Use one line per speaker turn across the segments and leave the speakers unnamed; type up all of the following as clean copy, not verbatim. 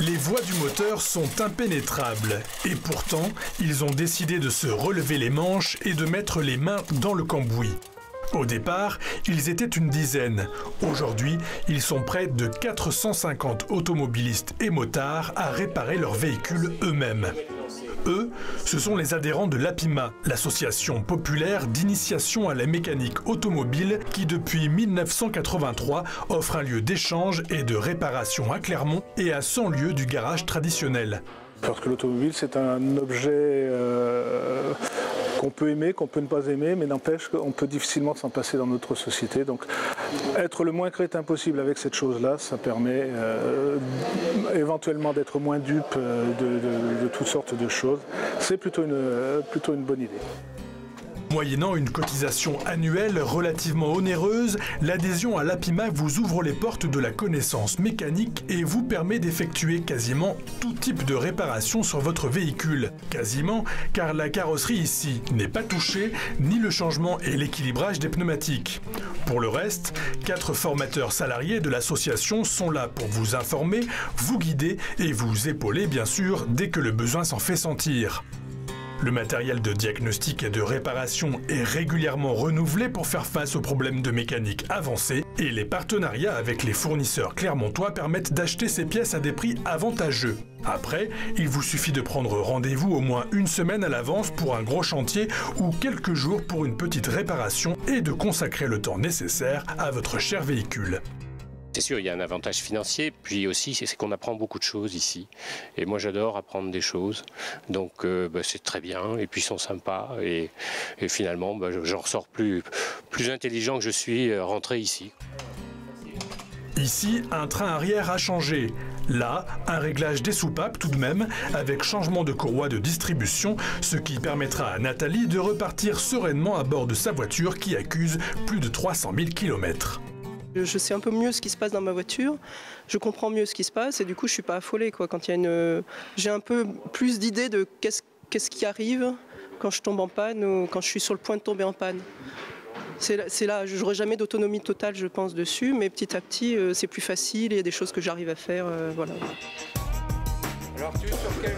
Les voies du moteur sont impénétrables et pourtant, ils ont décidé de se relever les manches et de mettre les mains dans le cambouis. Au départ, ils étaient une dizaine. Aujourd'hui, ils sont près de 450 automobilistes et motards à réparer leurs véhicules eux-mêmes. Eux, ce sont les adhérents de l'APIMA, l'association populaire d'initiation à la mécanique automobile qui, depuis 1983, offre un lieu d'échange et de réparation à Clermont et à 100 lieues du garage traditionnel.
Parce que l'automobile, c'est un objet qu'on peut aimer, qu'on peut ne pas aimer, mais n'empêche qu'on peut difficilement s'en passer dans notre société. Donc être le moins crétin possible avec cette chose-là, ça permet éventuellement d'être moins dupe de toutes sortes de choses. C'est plutôt une bonne idée.
Moyennant une cotisation annuelle relativement onéreuse, l'adhésion à l'APIMA vous ouvre les portes de la connaissance mécanique et vous permet d'effectuer quasiment tout type de réparation sur votre véhicule. Quasiment, car la carrosserie ici n'est pas touchée, ni le changement et l'équilibrage des pneumatiques. Pour le reste, 4 formateurs salariés de l'association sont là pour vous informer, vous guider et vous épauler bien sûr dès que le besoin s'en fait sentir. Le matériel de diagnostic et de réparation est régulièrement renouvelé pour faire face aux problèmes de mécanique avancée et les partenariats avec les fournisseurs clermontois permettent d'acheter ces pièces à des prix avantageux. Après, il vous suffit de prendre rendez-vous au moins une semaine à l'avance pour un gros chantier ou quelques jours pour une petite réparation et de consacrer le temps nécessaire à votre cher véhicule.
C'est sûr, il y a un avantage financier, puis aussi c'est qu'on apprend beaucoup de choses ici. Et moi j'adore apprendre des choses, donc c'est très bien, et puis ils sont sympas, et finalement j'en ressors plus intelligent que je suis rentré ici.
Ici, un train arrière a changé. Là, un réglage des soupapes tout de même, avec changement de courroie de distribution, ce qui permettra à Nathalie de repartir sereinement à bord de sa voiture qui accuse plus de 300 000 km.
Je sais un peu mieux ce qui se passe dans ma voiture, je comprends mieux ce qui se passe et du coup je suis pas affolée quoi. Quand il y a j'ai un peu plus d'idées de qu'est-ce qui arrive quand je tombe en panne ou quand je suis sur le point de tomber en panne. C'est là, je n'aurai jamais d'autonomie totale je pense dessus, mais petit à petit c'est plus facile, il y a des choses que j'arrive à faire, voilà.
Alors tu es sur quel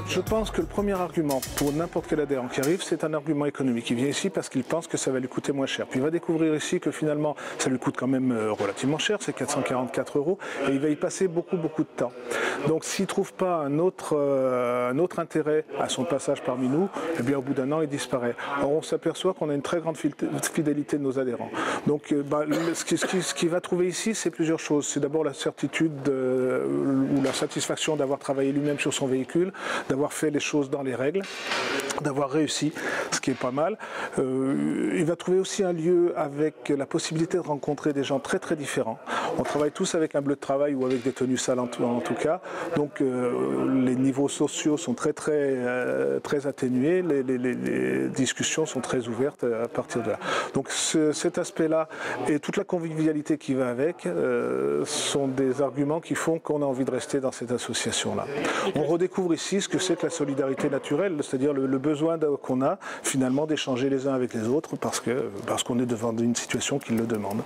Je pense que le premier argument pour n'importe quel adhérent qui arrive, c'est un argument économique. Il vient ici parce qu'il pense que ça va lui coûter moins cher. Puis il va découvrir ici que finalement, ça lui coûte quand même relativement cher, c'est 444 €, et il va y passer beaucoup de temps. Donc s'il ne trouve pas un autre intérêt à son passage parmi nous, eh bien au bout d'un an, il disparaît. Or on s'aperçoit qu'on a une très grande fidélité de nos adhérents. Donc ce qu'il va trouver ici, c'est plusieurs choses. C'est d'abord la certitude ou la satisfaction d'avoir travaillé lui-même sur son véhicule, d'avoir fait les choses dans les règles, d'avoir réussi, ce qui est pas mal. Il va trouver aussi un lieu avec la possibilité de rencontrer des gens très différents. On travaille tous avec un bleu de travail ou avec des tenues sales en tout cas. Donc les niveaux sociaux sont très atténués, les discussions sont très ouvertes à partir de là. Donc cet aspect-là et toute la convivialité qui va avec sont des arguments qui font qu'on a envie de rester dans cette association-là. On redécouvre ici ce que c'est que la solidarité naturelle, c'est-à-dire le besoin qu'on a finalement d'échanger les uns avec les autres parce qu'on est devant une situation qui le demande.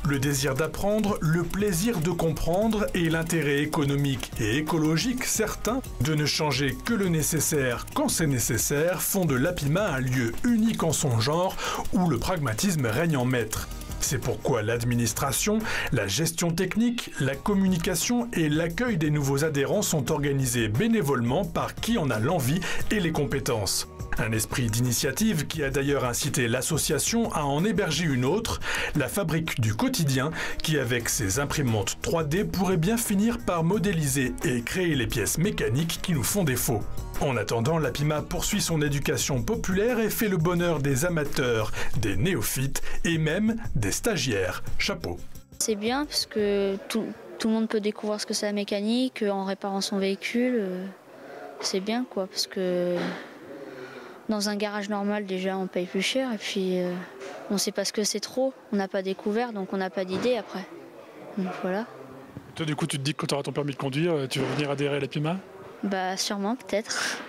Le désir d'apprendre, le plaisir de comprendre et l'intérêt économique et écologique certain de ne changer que le nécessaire quand c'est nécessaire font de l'APIMA un lieu unique en son genre où le pragmatisme règne en maître. C'est pourquoi l'administration, la gestion technique, la communication et l'accueil des nouveaux adhérents sont organisés bénévolement par qui en a l'envie et les compétences. Un esprit d'initiative qui a d'ailleurs incité l'association à en héberger une autre, la Fabrique du Quotidien, qui avec ses imprimantes 3D pourrait bien finir par modéliser et créer les pièces mécaniques qui nous font défaut. En attendant, l'APIMA poursuit son éducation populaire et fait le bonheur des amateurs, des néophytes et même des stagiaires. Chapeau.
C'est bien parce que tout le monde peut découvrir ce que c'est la mécanique en réparant son véhicule. C'est bien quoi, parce que dans un garage normal déjà on paye plus cher et puis on ne sait pas ce que c'est trop, on n'a pas découvert donc on n'a pas d'idée après. Donc voilà.
Toi du coup tu te dis que quand tu auras ton permis de conduire, tu vas venir adhérer à l'APIMA ?
Bah sûrement peut-être.